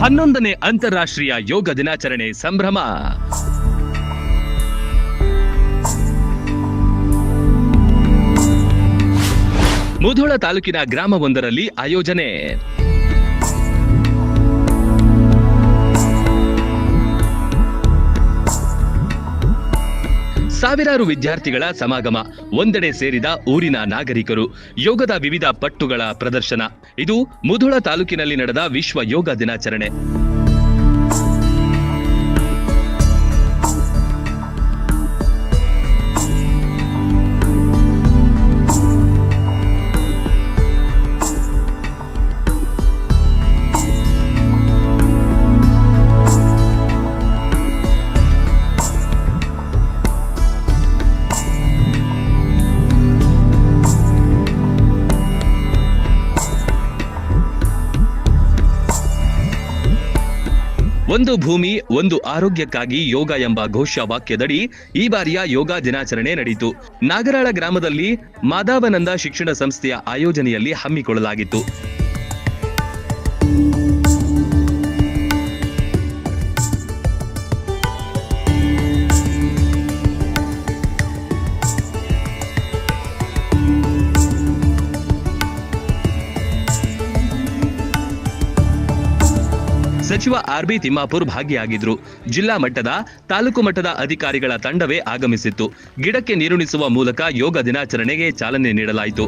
11ನೇ ಅಂತಾರಾಷ್ಟ್ರೀಯ ಯೋಗ ದಿನಾಚರಣೆ ಸಂಭ್ರಮ. ಮುಧೋಳ ತಾಲೂಕಿನ ಗ್ರಾಮವೊಂದರಲ್ಲಿ ಆಯೋಜನೆ. ಸಾವಿರಾರು ವಿದ್ಯಾರ್ಥಿಗಳ ಸಮಾಗಮ, ಒಂದೆಡೆ ಸೇರಿದ ಊರಿನ ನಾಗರಿಕರು, ಯೋಗದ ವಿವಿಧ ಪಟ್ಟುಗಳ ಪ್ರದರ್ಶನ. ಇದು ಮುಧೋಳ ತಾಲೂಕಿನಲ್ಲಿ ನಡೆದ ವಿಶ್ವ ಯೋಗ ದಿನಾಚರಣೆ. ಒಂದು ಭೂಮಿ ಒಂದು ಆರೋಗ್ಯಕ್ಕಾಗಿ ಯೋಗ ಎಂಬ ಘೋಷ ವಾಕ್ಯದಡಿ ಈ ಬಾರಿಯ ಯೋಗ ದಿನಾಚರಣೆ ನಡೆಯಿತು. ನಾಗರಾಳ ಗ್ರಾಮದಲ್ಲಿ ಮಾಧವಾನಂದ ಶಿಕ್ಷಣ ಸಂಸ್ಥೆಯ ಆಯೋಜನೆಯಲ್ಲಿ ಹಮ್ಮಿಕೊಳ್ಳಲಾಗಿತ್ತು. ಸಚಿವ ಆರ್.ಬಿ. ತಿಮ್ಮಾಪುರ್ ಭಾಗಿಯಾಗಿದ್ರು. ಜಿಲ್ಲಾ ಮಟ್ಟದ, ತಾಲೂಕು ಮಟ್ಟದ ಅಧಿಕಾರಿಗಳ ತಂಡವೇ ಆಗಮಿಸಿತ್ತು. ಗಿಡಕ್ಕೆ ನೀರುಣಿಸುವ ಮೂಲಕ ಯೋಗ ದಿನಾಚರಣೆಗೆ ಚಾಲನೆ ನೀಡಲಾಯಿತು.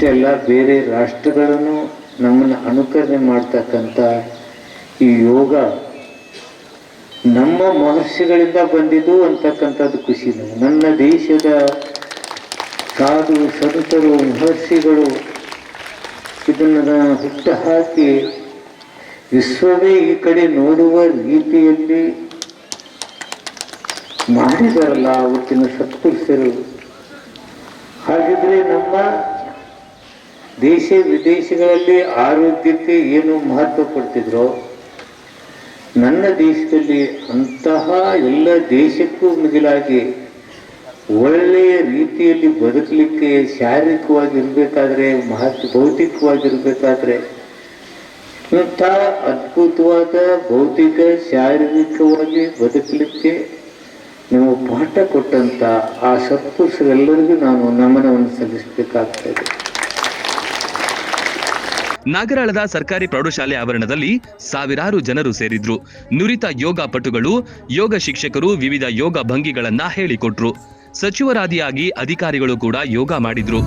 ಎಲ್ಲ ಬೇರೆ ರಾಷ್ಟ್ರಗಳನ್ನು ನಮ್ಮನ್ನು ಅನುಕರಣೆ ಮಾಡ್ತಕ್ಕಂಥ ಈ ಯೋಗ ನಮ್ಮ ಮಹರ್ಷಿಗಳಿಂದ ಬಂದಿದ್ದು ಅಂತಕ್ಕಂಥದ್ದು ಖುಷಿ. ನನ್ನ ದೇಶದ ಸಾಧು ಸಂತರು ಮಹರ್ಷಿಗಳು ಇದನ್ನು ಹುಟ್ಟು ಹಾಕಿ ವಿಶ್ವವೇ ಈ ಕಡೆ ನೋಡುವ ರೀತಿಯಲ್ಲಿ ಮಾಡಿದಾರಲ್ಲ ಅವತ್ತಿನ ಸತ್ಪುರುಷರು. ಹಾಗಿದ್ರೆ ನಮ್ಮ ದೇಶ ವಿದೇಶಗಳಲ್ಲಿ ಆರೋಗ್ಯಕ್ಕೆ ಏನು ಮಹತ್ವ ಕೊಡ್ತಿದ್ರೋ ನನ್ನ ದೇಶದಲ್ಲಿ ಅಂತಹ ಎಲ್ಲ ದೇಶಕ್ಕೂ ಮಿಗಿಲಾಗಿ ಒಳ್ಳೆಯ ರೀತಿಯಲ್ಲಿ ಬದುಕಲಿಕ್ಕೆ, ಶಾರೀರಿಕವಾಗಿರ್ಬೇಕಾದ್ರೆ, ಭೌತಿಕವಾಗಿರ್ಬೇಕಾದ್ರೆ ಇಂಥ ಅದ್ಭುತವಾದ ಭೌತಿಕ ಶಾರೀರಿಕವಾಗಿ ಬದುಕಲಿಕ್ಕೆ ನೀವು ಪಾಠ ಕೊಟ್ಟಂತ ಆ ಸತ್ಪುರುಷರೆಲ್ಲರಿಗೂ ನಾನು ನಮನವನ್ನು ಸಲ್ಲಿಸಬೇಕಾಗ್ತದೆ. ನಾಗರಾಳದ ಸರ್ಕಾರಿ ಪ್ರೌಢಶಾಲೆ ಆವರಣದಲ್ಲಿ ಸಾವಿರಾರು ಜನರು ಸೇರಿದ್ರು. ನುರಿತ ಯೋಗ ಪಟುಗಳು, ಯೋಗ ಶಿಕ್ಷಕರು ವಿವಿಧ ಯೋಗ ಭಂಗಿಗಳನ್ನ ಹೇಳಿಕೊಟ್ರು. ಸಚಿವರಾದಿಯಾಗಿ ಅಧಿಕಾರಿಗಳು ಕೂಡ ಯೋಗ ಮಾಡಿದ್ರು.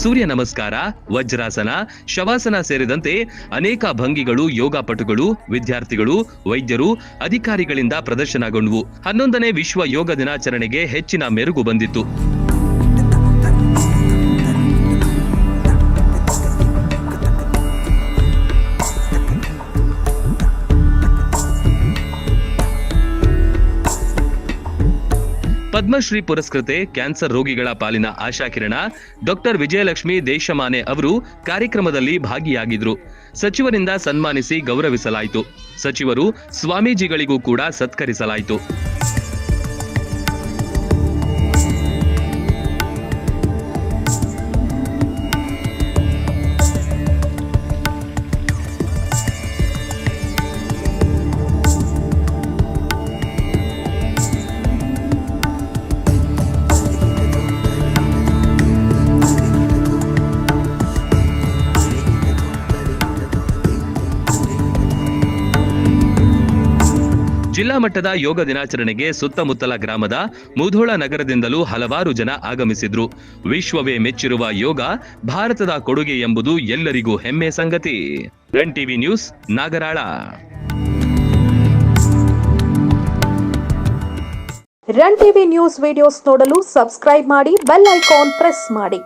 ಸೂರ್ಯ ನಮಸ್ಕಾರ, ವಜ್ರಾಸನ, ಶವಾಸನ ಸೇರಿದಂತೆ ಅನೇಕ ಭಂಗಿಗಳು ಯೋಗ ಪಟುಗಳು, ವಿದ್ಯಾರ್ಥಿಗಳು, ವೈದ್ಯರು, ಅಧಿಕಾರಿಗಳಿಂದ ಪ್ರದರ್ಶನಗೊಂಡವು. 11ನೇ ವಿಶ್ವ ಯೋಗ ದಿನಾಚರಣೆಗೆ ಹೆಚ್ಚಿನ ಮೆರುಗು ಬಂದಿತ್ತು. ಪದ್ಮಶ್ರೀ ಪುರಸ್ಕೃತೆ ಕ್ಯಾನ್ಸರ್ ರೋಗಿಗಳ ಪಾಲಿನ ಆಶಾಕಿರಣ ಡಾಕ್ಟರ್ ವಿಜಯಲಕ್ಷ್ಮಿ ದೇಶಮಾನೆ ಅವರು ಕಾರ್ಯಕ್ರಮದಲ್ಲಿ ಭಾಗಿಯಾಗಿದ್ರು. ಸಚಿವರಿಂದ ಸನ್ಮಾನಿಸಿ ಗೌರವಿಸಲಾಯಿತು. ಸಚಿವರು ಸ್ವಾಮೀಜಿಗಳಿಗೂ ಕೂಡ ಸತ್ಕರಿಸಲಾಯಿತು. ಜಿಲ್ಲಾ ಮಟ್ಟದ ಯೋಗ ದಿನಾಚರಣೆಗೆ ಸುತ್ತಮುತ್ತಲ ಗ್ರಾಮದ ಮುಧೋಳ ನಗರದಿಂದಲೂ ಹಲವಾರು ಜನ ಆಗಮಿಸಿದ್ರು. ವಿಶ್ವವೇ ಮೆಚ್ಚಿರುವ ಯೋಗ ಭಾರತದ ಕೊಡುಗೆ ಎಂಬುದು ಎಲ್ಲರಿಗೂ ಹೆಮ್ಮೆ ಸಂಗತಿ. Run TV news, Nagaral. Run TV news videos ನೋಡಲು ಸಬ್ಸ್ಕ್ರೈಬ್ ಮಾಡಿ, ಬೆಲ್ ಐಕಾನ್ ಪ್ರೆಸ್ ಮಾಡಿ.